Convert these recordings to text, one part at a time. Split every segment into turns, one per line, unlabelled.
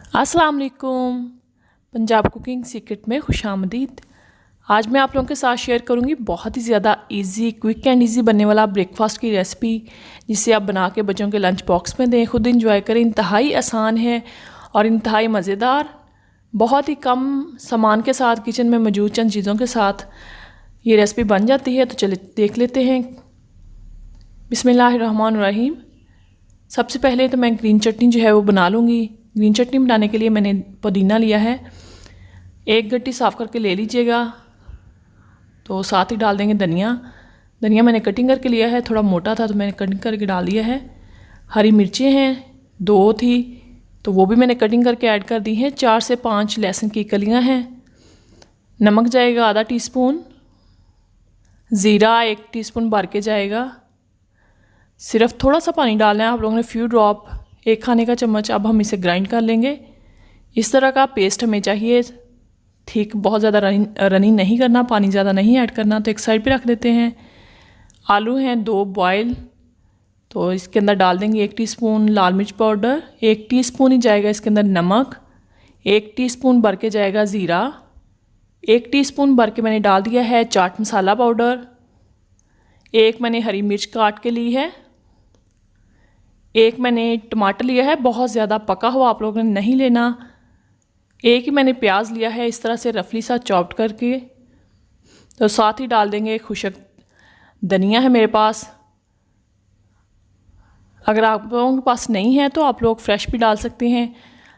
अस्सलाम वालेकुम। Punjab cooking secret में खुशामदीद। आज मैं आप लोगों के साथ शेयर करूंगी बहुत ही ज़्यादा इजी, क्विक एंड इजी बनने वाला ब्रेकफास्ट की रेसिपी, जिसे आप बना के बच्चों के लंच बॉक्स में दें, खुद इंजॉय करें। इंतहाई आसान है और इंतहाई मज़ेदार। बहुत ही कम सामान के साथ, किचन में मौजूद चंद चीज़ों के साथ ये रेसिपी बन जाती है। तो चलिए देख लेते हैं। बिस्मिल्लाहिर्रहमानिर्रहीम। सबसे पहले तो मैं ग्रीन चटनी जो है वो बना लूँगी। ग्रीन चटनी बनाने के लिए मैंने पुदीना लिया है, एक गट्टी साफ़ करके ले लीजिएगा। तो साथ ही डाल देंगे धनिया। धनिया मैंने कटिंग करके लिया है, थोड़ा मोटा था तो मैंने कटिंग करके डाल दिया है। हरी मिर्चें हैं, 2 थी तो वो भी मैंने कटिंग करके ऐड कर दी हैं। 4 से 5 लहसुन की कलियां हैं। नमक जाएगा आधा टीस्पून। ज़ीरा 1 टीस्पून भर के जाएगा। सिर्फ थोड़ा सा पानी डालना है आप लोगों ने, फ्यू ड्रॉप, 1 खाने का चम्मच। अब हम इसे ग्राइंड कर लेंगे। इस तरह का पेस्ट हमें चाहिए, ठीक बहुत ज़्यादा रनिंग नहीं करना, पानी ज़्यादा नहीं ऐड करना। तो एक साइड पे रख देते हैं। आलू हैं 2 बॉयल, तो इसके अंदर डाल देंगे 1 टीस्पून लाल मिर्च पाउडर, 1 टीस्पून ही जाएगा इसके अंदर नमक, 1 टीस्पून भर के जाएगा ज़ीरा, 1 टीस्पून भर के मैंने डाल दिया है चाट मसाला पाउडर, 1 मैंने हरी मिर्च काट के ली है, 1 मैंने टमाटर लिया है, बहुत ज़्यादा पका हुआ आप लोगों ने नहीं लेना। 1 ही मैंने प्याज लिया है, इस तरह से रफली सा चॉप्ड करके। तो साथ ही डाल देंगे खुशक धनिया है मेरे पास। अगर आप लोगों के पास नहीं है तो आप लोग फ्रेश भी डाल सकते हैं।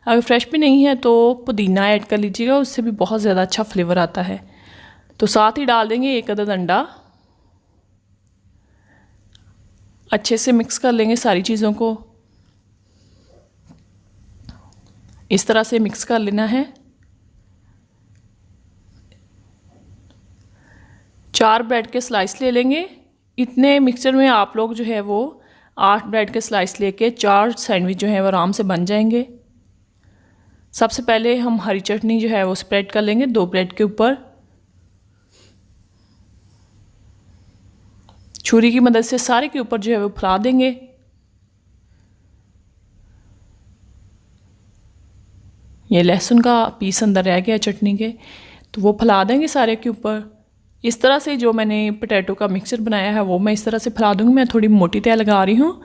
अगर फ्रेश भी नहीं है तो पुदीना ऐड कर लीजिएगा, उससे भी बहुत ज़्यादा अच्छा फ्लेवर आता है। तो साथ ही डाल देंगे 1 अदद अंडा। अच्छे से मिक्स कर लेंगे सारी चीज़ों को, इस तरह से मिक्स कर लेना है। 4 ब्रेड के स्लाइस ले लेंगे। इतने मिक्सचर में आप लोग जो है वो 8 ब्रेड के स्लाइस लेके 4 सैंडविच जो है वो आराम से बन जाएंगे। सबसे पहले हम हरी चटनी जो है वो स्प्रेड कर लेंगे 2 ब्रेड के ऊपर। छुरी की मदद से सारे के ऊपर जो है वो फैला देंगे। ये लहसुन का पीस अंदर रह गया चटनी के, तो वो फैला देंगे सारे के ऊपर। इस तरह से जो मैंने पोटैटो का मिक्सचर बनाया है वो मैं इस तरह से फैला दूँगी। मैं थोड़ी मोटी तय लगा रही हूँ।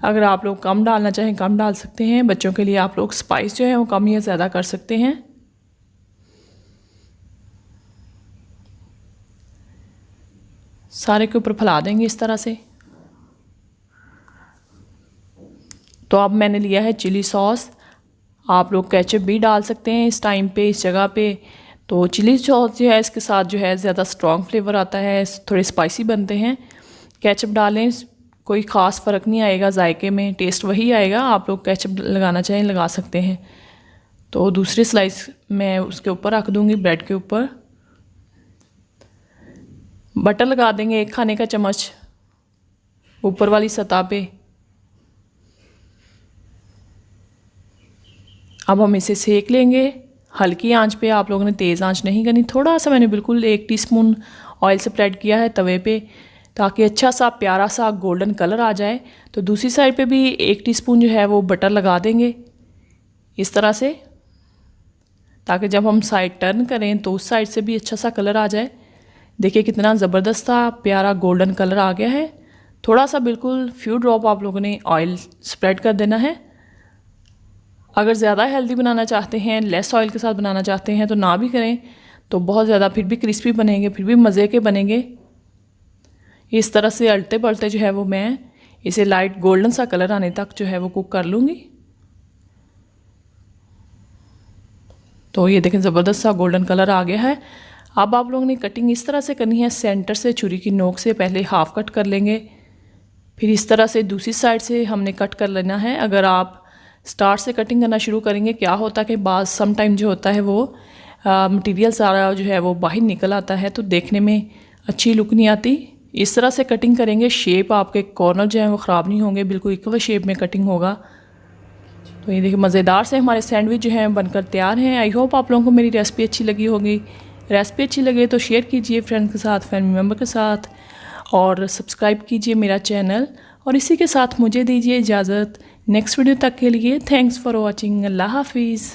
अगर आप लोग कम डालना चाहें कम डाल सकते हैं। बच्चों के लिए आप लोग स्पाइस जो है वो कम या ज़्यादा कर सकते हैं। सारे के ऊपर फैला देंगे इस तरह से। तो अब मैंने लिया है चिली सॉस। आप लोग केचप भी डाल सकते हैं इस टाइम पे, इस जगह पे। तो चिली सॉस जो है इसके साथ जो है ज़्यादा स्ट्रॉन्ग फ्लेवर आता है, थोड़े स्पाइसी बनते हैं। केचप डालें, कोई ख़ास फ़र्क नहीं आएगा जायके में, टेस्ट वही आएगा। आप लोग केचप लगाना चाहें लगा सकते हैं। तो दूसरी स्लाइस मैं उसके ऊपर रख दूँगी, ब्रेड के ऊपर। बटर लगा देंगे 1 खाने का चम्मच ऊपर वाली सतह पे। अब हम इसे सेक लेंगे हल्की आंच पे। आप लोगों ने तेज़ आंच नहीं करनी। थोड़ा सा मैंने बिल्कुल 1 टीस्पून ऑयल स्प्रेड किया है तवे पे, ताकि अच्छा सा प्यारा सा गोल्डन कलर आ जाए। तो दूसरी साइड पे भी 1 टीस्पून जो है वो बटर लगा देंगे इस तरह से, ताकि जब हम साइड टर्न करें तो उस साइड से भी अच्छा सा कलर आ जाए। देखिए कितना ज़बरदस्त सा प्यारा गोल्डन कलर आ गया है। थोड़ा सा बिल्कुल फ्यू ड्रॉप आप लोगों ने ऑयल स्प्रेड कर देना है। अगर ज़्यादा हेल्दी बनाना चाहते हैं, लेस ऑयल के साथ बनाना चाहते हैं तो ना भी करें, तो बहुत ज़्यादा फिर भी क्रिस्पी बनेंगे, फिर भी मज़े के बनेंगे। इस तरह से अल्टे पलटे जो है वो मैं इसे लाइट गोल्डन सा कलर आने तक जो है वो कुक कर लूँगी। तो ये देखें ज़बरदस्त सा गोल्डन कलर आ गया है। अब आप लोगों ने कटिंग इस तरह से करनी है, सेंटर से छुरी की नोक से पहले हाफ कट कर लेंगे, फिर इस तरह से दूसरी साइड से हमने कट कर लेना है। अगर आप स्टार्ट से कटिंग करना शुरू करेंगे, क्या होता है कि बाद सम टाइम जो होता है वो मटेरियल सारा जो है वो बाहर निकल आता है, तो देखने में अच्छी लुक नहीं आती। इस तरह से कटिंग करेंगे, शेप आपके कॉर्नर जो है वो ख़राब नहीं होंगे, बिल्कुल इक्वल शेप में कटिंग होगा। तो ये देखिए मज़ेदार से हमारे सैंडविच जो हैं बनकर तैयार हैं। आई होप आप लोगों को मेरी रेसिपी अच्छी लगी होगी। रेसिपी अच्छी लगे तो शेयर कीजिए फ्रेंड के साथ, फैमिली मेम्बर के साथ, और सब्सक्राइब कीजिए मेरा चैनल। और इसी के साथ मुझे दीजिए इजाज़त। नेक्स्ट वीडियो तक के लिए थैंक्स फॉर वॉचिंग। अल्लाह हाफिज़।